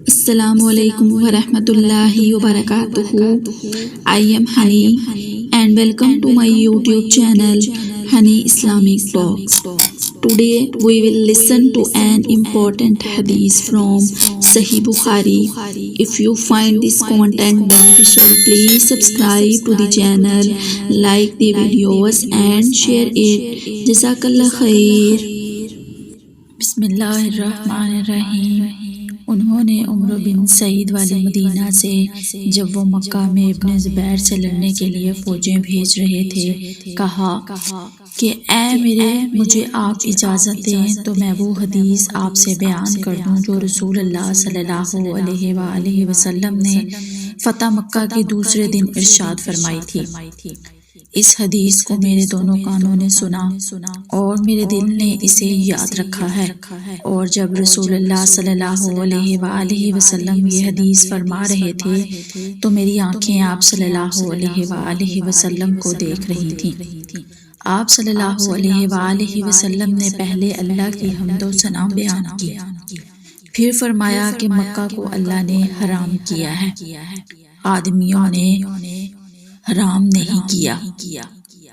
السلام علیکم ورحمۃ اللہ وبرکاتہ. I am Hani and welcome to my YouTube channel Hani Islamic Talks. Today we will listen to an important hadith from Sahih Bukhari. If you find this content beneficial, please subscribe to the channel, like the videos and share it. Jazakallah khair. بسم اللہ الرحمن الرحیم. انہوں نے عمرو بن سعید والی مدینہ سے جب وہ مکہ میں ابن زبیر سے لڑنے کے لیے فوجیں بھیج رہے تھے کہا کہ مجھے آپ اجازت دیں تو میں وہ حدیث آپ سے بیان کر دوں جو رسول اللہ صلی اللہ علیہ وآلہ وسلم نے فتح مکہ کے دوسرے دن ارشاد فرمائی تھی. اس حدیث کو میرے دونوں کانوں نے سنا اور میرے دل نے اسے یاد رکھا ہے، اور جب رسول اللہ صلی اللہ علیہ وآلہ وسلم یہ حدیث فرما رہے تھے تو میری آنکھیں آپ صلی اللہ علیہ وآلہ وسلم کو دیکھ رہی تھیں. آپ صلی اللہ علیہ وآلہ وسلم نے پہلے اللہ کی حمد و ثنا بیان کی، پھر فرمایا کہ مکہ کو اللہ نے حرام کیا ہے، آدمیوں نے حرام نہیں کیا.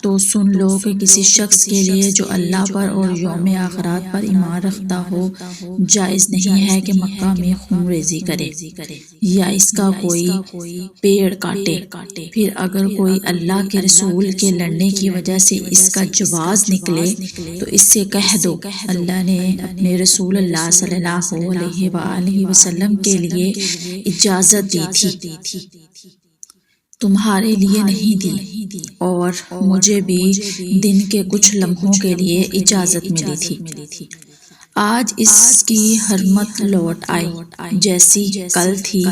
تو سن لو کہ کسی شخص کے لیے جو اللہ پر اور یوم آخرت پر ایمان رکھتا ہو جائز نہیں ہے کہ مکہ میں خون ریزی کرے یا اس کا کوئی پیڑ کاٹے. پھر اگر کوئی اللہ کے رسول کے لڑنے کی وجہ سے اس کا جواز نکلے تو اس سے کہہ دو اللہ نے اپنے رسول اللہ صلی اللہ علیہ وآلہ وسلم کے لیے اجازت دی تھی، تمہارے لیے نہیں دی، اور مجھے بھی دن کے کچھ لمحوں کے لیے اجازت ملی تھی. آج اس کی حرمت لوٹ آئی جیسی کل تھی،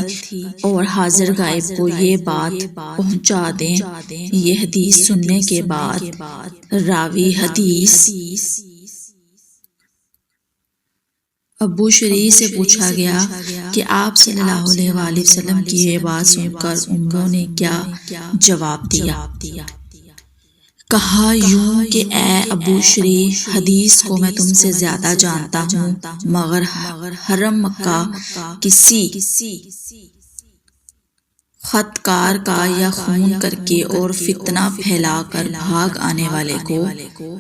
اور حاضر غائب کو یہ بات پہنچا دیں. یہ حدیث سننے کے بعد راوی حدیث ابو شریح سے پوچھا گیا کہ آپ صلی اللہ علیہ وآلہ وسلم کی یہ بات سن کر انہوں نے کیا جواب دیا؟ کہا یوں کہ اے ابو شریح، حدیث کو میں تم سے زیادہ جانتا ہوں، مگر حرم مکہ کسی خط کار کا یا خون کر کے اور فتنہ پھیلا کر بھاگ آنے والے کو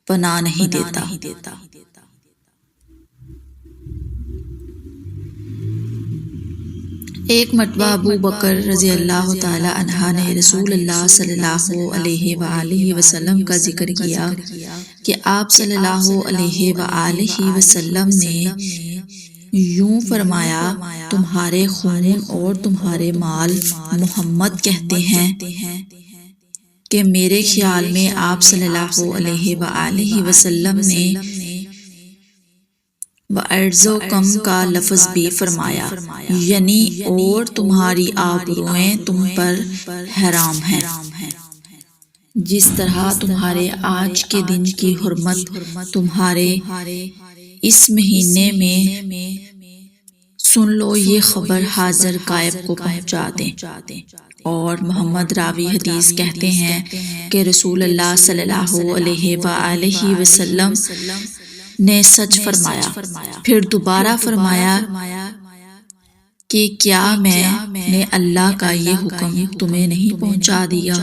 پناہ نہیں دیتا. ایک مرتبہ ابو بکر رضی اللہ تعالی عنہ نے رسول اللہ صلی اللہ علیہ وآلہ وسلم کا ذکر کیا کہ آپ صلی اللہ علیہ وآلہ وسلم نے یوں فرمایا، تمہارے خون اور تمہارے مال محمد کہتے ہیں کہ میرے خیال میں آپ صلی اللہ علیہ وآلہ وسلم نے وَأَرْزُقُكُمْ کا لفظ بھی فرمایا، یعنی اور تمہاری آبروئیں تم پر حرام ہیں، جس طرح تمہارے آج کے دن کی حرمت تمہارے اس مہینے میں. سن لو یہ خبر حاضر غائب کو پہنچا دیں. اور محمد راوی حدیث کہتے ہیں کہ رسول اللہ صلی اللہ علیہ وآلہ وسلم نے سچ فرمایا. پھر دوبارہ فرمایا کہ کیا میں نے اللہ کا یہ حکم تمہیں نہیں پہنچا دیا؟